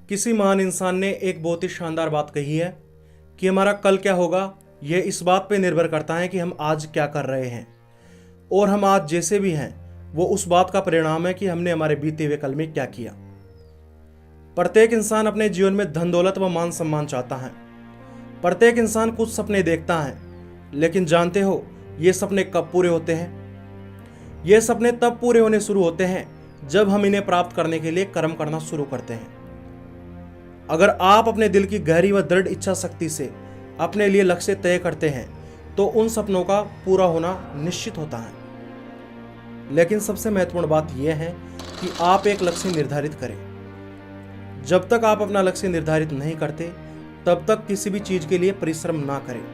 किसी महान इंसान ने एक बहुत ही शानदार बात कही है कि हमारा कल क्या होगा यह इस बात पर निर्भर करता है कि हम आज क्या कर रहे हैं, और हम आज जैसे भी हैं वो उस बात का परिणाम है कि हमने हमारे बीते हुए कल में क्या किया। प्रत्येक इंसान अपने जीवन में धन दौलत व मान सम्मान चाहता है। प्रत्येक इंसान कुछ सपने देखता है, लेकिन जानते हो ये सपने कब पूरे होते हैं? ये सपने तब पूरे होने शुरू होते हैं जब हम इन्हें प्राप्त करने के लिए कर्म करना शुरू करते हैं। अगर आप अपने दिल की गहरी व दृढ़ इच्छा शक्ति से अपने लिए लक्ष्य तय करते हैं तो उन सपनों का पूरा होना निश्चित होता है। लेकिन सबसे महत्वपूर्ण बात यह है कि आप एक लक्ष्य निर्धारित करें। जब तक आप अपना लक्ष्य निर्धारित नहीं करते तब तक किसी भी चीज के लिए परिश्रम ना करें।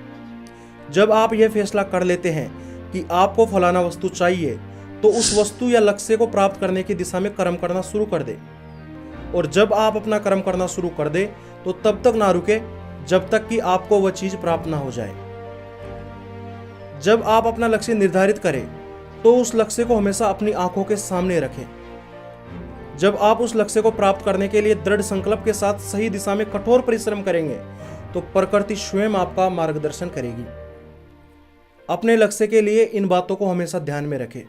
जब आप यह फैसला कर लेते हैं कि आपको फलाना वस्तु चाहिए तो उस वस्तु या लक्ष्य को प्राप्त करने की दिशा में कर्म करना शुरू कर दें। और जब आप अपना कर्म करना शुरू कर दें तो तब तक ना रुके जब तक कि आपको वह चीज प्राप्त ना हो जाए। जब आप अपना लक्ष्य निर्धारित करें तो उस लक्ष्य को हमेशा अपनी आंखों के सामने रखें। जब आप उस लक्ष्य को प्राप्त करने के लिए दृढ़ संकल्प के साथ सही दिशा में कठोर परिश्रम करेंगे तो प्रकृति स्वयं आपका मार्गदर्शन करेगी। अपने लक्ष्य के लिए इन बातों को हमेशा ध्यान में रखें।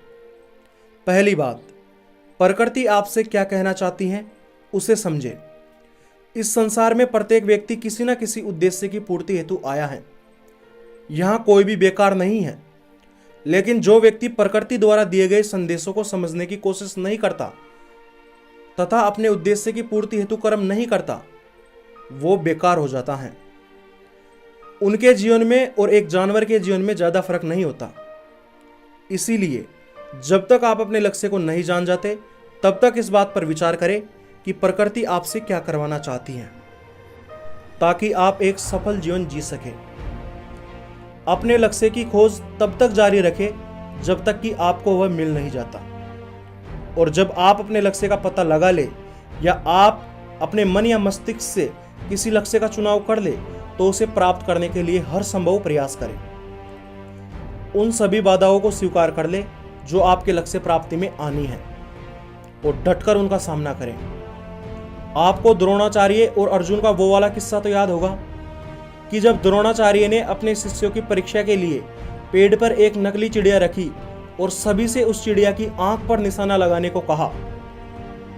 पहली बात, प्रकृति आपसे क्या कहना चाहती है उसे समझें। इस संसार में प्रत्येक व्यक्ति किसी न किसी उद्देश्य की पूर्ति हेतु आया है। यहां कोई भी बेकार नहीं है, लेकिन जो व्यक्ति प्रकृति द्वारा दिए गए संदेशों को समझने की कोशिश नहीं करता तथा अपने उद्देश्य की पूर्ति हेतु कर्म नहीं करता, वो बेकार हो जाता है। उनके जीवन में और एक जानवर के जीवन में ज्यादा फर्क नहीं होता। इसीलिए जब तक आप अपने लक्ष्य को नहीं जान जाते तब तक इस बात पर विचार करें कि प्रकृति आपसे क्या करवाना चाहती है, ताकि आप एक सफल जीवन जी सके। अपने लक्ष्य की खोज तब तक जारी रखें जब तक कि आपको वह मिल नहीं जाता। और जब आप अपने लक्ष्य का पता लगा ले या आप अपने मन या मस्तिष्क से किसी लक्ष्य का चुनाव कर ले तो उसे प्राप्त करने के लिए हर संभव प्रयास करें। उन सभी बाधाओं को स्वीकार कर ले जो आपके लक्ष्य प्राप्ति में आनी है और डटकर उनका सामना करें। आपको द्रोणाचार्य और अर्जुन का वो वाला किस्सा तो याद होगा कि जब द्रोणाचार्य ने अपने शिष्यों की परीक्षा के लिए पेड़ पर एक नकली चिड़िया रखी और सभी से उस चिड़िया की आंख पर निशाना लगाने को कहा।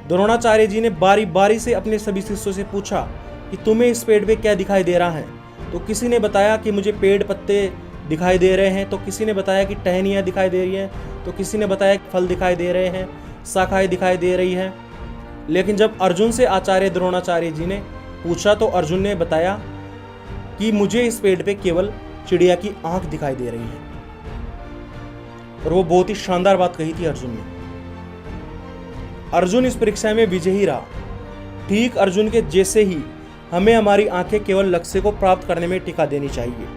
द्रोणाचार्य जी ने बारी बारी से अपने सभी शिष्यों से पूछा कि तुम्हें इस पेड़ पे क्या दिखाई दे रहा है। तो किसी ने बताया कि मुझे पेड़ पत्ते दिखाई दे रहे हैं, तो किसी ने बताया कि टहनियाँ दिखाई दे रही हैं, तो किसी ने बताया कि फल दिखाई दे रहे हैं, शाखाएं दिखाई दे रही हैं। लेकिन जब अर्जुन से आचार्य द्रोणाचार्य जी ने पूछा तो अर्जुन ने बताया कि मुझे इस पेड़ पे केवल चिड़िया की आंख दिखाई दे रही है। और वो बहुत ही शानदार बात कही थी अर्जुन ने। अर्जुन इस परीक्षा में विजयी रहा। ठीक अर्जुन के जैसे ही हमें हमारी आंखें केवल लक्ष्य को प्राप्त करने में टिका देनी चाहिए।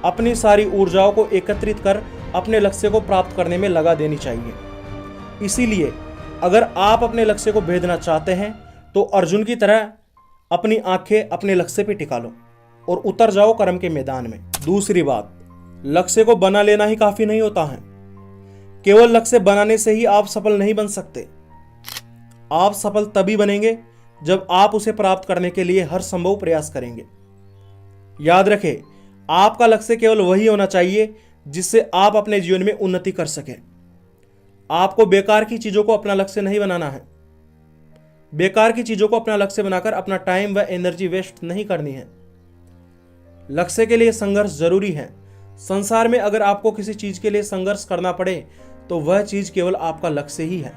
अपनी सारी ऊर्जाओं को एकत्रित कर अपने लक्ष्य को प्राप्त करने में लगा देनी चाहिए। इसीलिए अगर आप अपने लक्ष्य को भेदना चाहते हैं तो अर्जुन की तरह अपनी आंखें अपने लक्ष्य पे टिका लो और उतर जाओ कर्म के मैदान में। दूसरी बात, लक्ष्य को बना लेना ही काफी नहीं होता है। केवल लक्ष्य बनाने से ही आप सफल नहीं बन सकते। आप सफल तभी बनेंगे जब आप उसे प्राप्त करने के लिए हर संभव प्रयास करेंगे। याद रखें, आपका लक्ष्य केवल वही होना चाहिए जिससे आप अपने जीवन में उन्नति कर सकें। आपको बेकार की चीजों को अपना लक्ष्य नहीं बनाना है। बेकार की चीजों को अपना लक्ष्य बनाकर अपना टाइम व एनर्जी वेस्ट नहीं करनी है। लक्ष्य के लिए संघर्ष जरूरी है। संसार में अगर आपको किसी चीज के लिए संघर्ष करना पड़े तो वह चीज केवल आपका लक्ष्य ही है।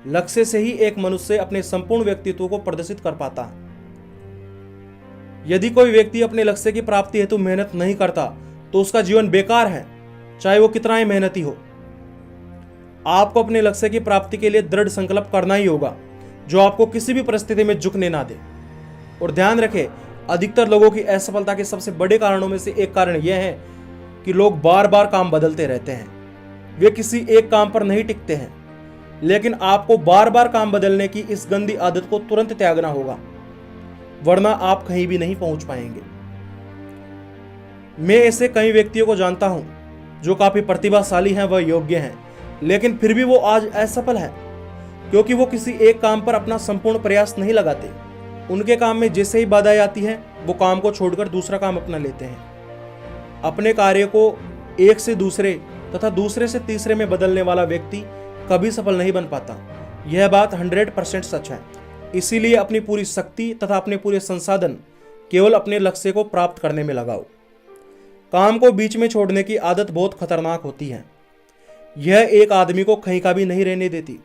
लक्ष्य से ही एक मनुष्य अपने संपूर्ण व्यक्तित्व को प्रदर्शित कर पाता है। यदि कोई व्यक्ति अपने लक्ष्य की प्राप्ति हेतु मेहनत नहीं करता तो उसका जीवन बेकार है, चाहे वो कितना ही मेहनती हो। आपको अपने लक्ष्य की प्राप्ति के लिए दृढ़ संकल्प करना ही होगा जो आपको किसी भी परिस्थिति में झुकने ना दे। और ध्यान रखें, अधिकतर लोगों की असफलता के सबसे बड़े कारणों में से एक कारण यह है कि लोग बार बार काम बदलते रहते हैं। वे किसी एक काम पर नहीं टिकते हैं। लेकिन आपको बार बार काम बदलने की इस गंदी आदत को तुरंत त्यागना होगा, वरना आप कहीं भी नहीं पहुंच पाएंगे। मैं ऐसे कई व्यक्तियों को जानता हूं जो काफी प्रतिभाशाली हैं व योग्य हैं, लेकिन फिर भी वो आज असफल हैं क्योंकि वो किसी एक काम पर अपना संपूर्ण प्रयास नहीं लगाते। उनके काम में जैसे ही बाधाएं आती हैं वो काम को छोड़कर दूसरा काम अपना लेते हैं। अपने कार्य को एक से दूसरे तथा दूसरे से तीसरे में बदलने वाला व्यक्ति कभी सफल नहीं बन पाता। यह बात 100% सच है। इसीलिए अपनी पूरी शक्ति तथा अपने पूरे संसाधन केवल अपने लक्ष्य को प्राप्त करने में लगाओ। काम को बीच में छोड़ने की आदत बहुत खतरनाक होती है। यह एक आदमी को कहीं का भी नहीं रहने देती।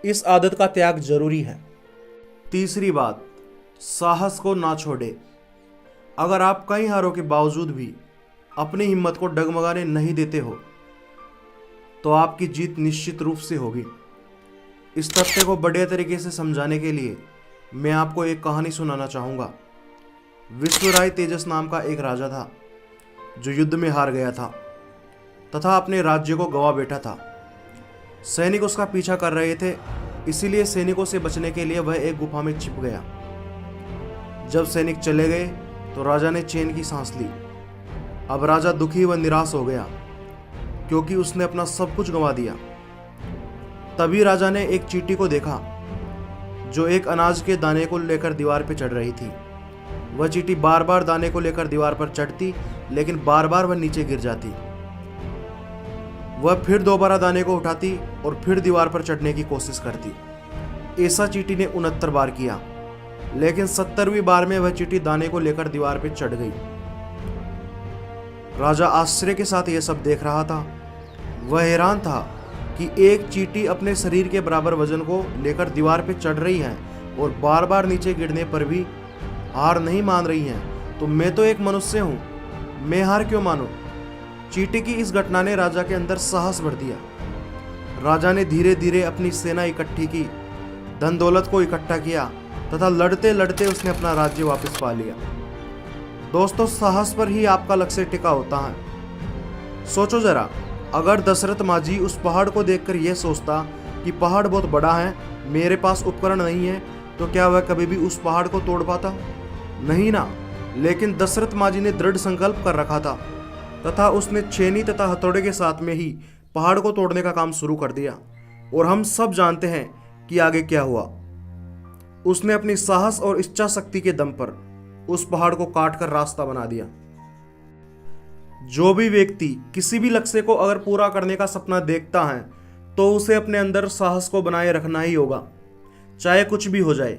इस आदत का त्याग जरूरी है। तीसरी बात, साहस को ना छोड़े। अगर आप कई हारों के बावजूद भी अपनी हिम्मत को डगमगाने नहीं देते हो तो आपकी जीत निश्चित रूप से होगी। इस तथ्य को बढ़िया तरीके से समझाने के लिए मैं आपको एक कहानी सुनाना चाहूँगा। विश्वराय तेजस नाम का एक राजा था जो युद्ध में हार गया था तथा अपने राज्य को गंवा बैठा था। सैनिक उसका पीछा कर रहे थे, इसीलिए सैनिकों से बचने के लिए वह एक गुफा में छिप गया। जब सैनिक चले गए तो राजा ने चैन की सांस ली। अब राजा दुखी व निराश हो गया क्योंकि उसने अपना सब कुछ गंवा दिया। तभी राजा ने एक चींटी को देखा जो एक अनाज के दाने को लेकर दीवार पर चढ़ रही थी। वह चींटी बार बार दाने को लेकर दीवार पर चढ़ती, लेकिन बार बार वह नीचे गिर जाती। वह फिर दोबारा दाने को उठाती और फिर दीवार पर चढ़ने की कोशिश करती। ऐसा चींटी ने 69 बार किया, लेकिन 70वीं बार में वह चींटी दाने को लेकर दीवार पर चढ़ गई। राजा आश्चर्य के साथ यह सब देख रहा था। वह हैरान था कि एक चींटी अपने शरीर के बराबर वजन को लेकर दीवार पर चढ़ रही है और बार बार नीचे गिरने पर भी हार नहीं मान रही है, तो मैं तो एक मनुष्य हूं, मैं हार क्यों मानूं? चींटी की इस घटना ने राजा के अंदर साहस भर दिया। राजा ने धीरे धीरे अपनी सेना इकट्ठी की, धन दौलत को इकट्ठा किया तथा लड़ते लड़ते उसने अपना राज्य वापस पा लिया। दोस्तों, साहस पर ही आपका लक्ष्य टिका होता है। सोचो जरा, अगर दशरथ माझी उस पहाड़ को देखकर यह सोचता कि पहाड़ बहुत बड़ा है, मेरे पास उपकरण नहीं है, तो क्या वह कभी भी उस पहाड़ को तोड़ पाता? नहीं ना। लेकिन दशरथ माझी ने दृढ़ संकल्प कर रखा था तथा उसने छेनी तथा हथौड़े के साथ में ही पहाड़ को तोड़ने का काम शुरू कर दिया। और हम सब जानते हैं कि आगे क्या हुआ। उसने अपनी साहस और इच्छा शक्ति के दम पर उस पहाड़ को काट कर रास्ता बना दिया। जो भी व्यक्ति किसी भी लक्ष्य को अगर पूरा करने का सपना देखता है तो उसे अपने अंदर साहस को बनाए रखना ही होगा, चाहे कुछ भी हो जाए।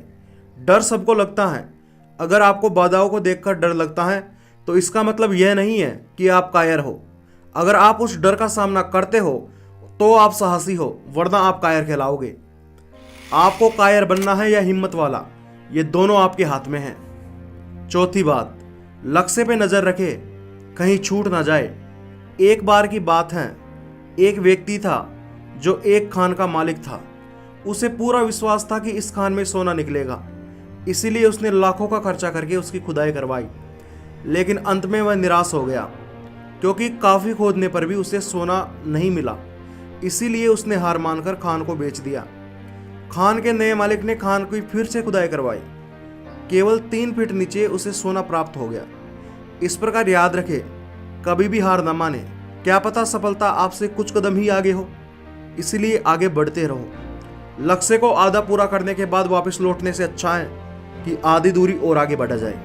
डर सबको लगता है। अगर आपको बाधाओं को देखकर डर लगता है तो इसका मतलब यह नहीं है कि आप कायर हो। अगर आप उस डर का सामना करते हो तो आप साहसी हो, वरना आप कायर कहलाओगे। आपको कायर बनना है या हिम्मत वाला, ये दोनों आपके हाथ में है। चौथी बात, लक्ष्य पे नजर रखे, कहीं छूट ना जाए। एक बार की बात है, एक व्यक्ति था जो एक खान का मालिक था। उसे पूरा विश्वास था कि इस खान में सोना निकलेगा, इसीलिए उसने लाखों का खर्चा करके उसकी खुदाई करवाई। लेकिन अंत में वह निराश हो गया क्योंकि काफ़ी खोदने पर भी उसे सोना नहीं मिला। इसीलिए उसने हार मानकर खान को बेच दिया। खान के नए मालिक ने खान की फिर से खुदाई करवाई। केवल 3 फीट नीचे उसे सोना प्राप्त हो गया। इस प्रकार याद रखे, कभी भी हार न माने। क्या पता सफलता आपसे कुछ कदम ही आगे हो। इसलिए आगे बढ़ते रहो। लक्ष्य को आधा पूरा करने के बाद वापस लौटने से अच्छा है कि आधी दूरी और आगे बढ़ा जाए।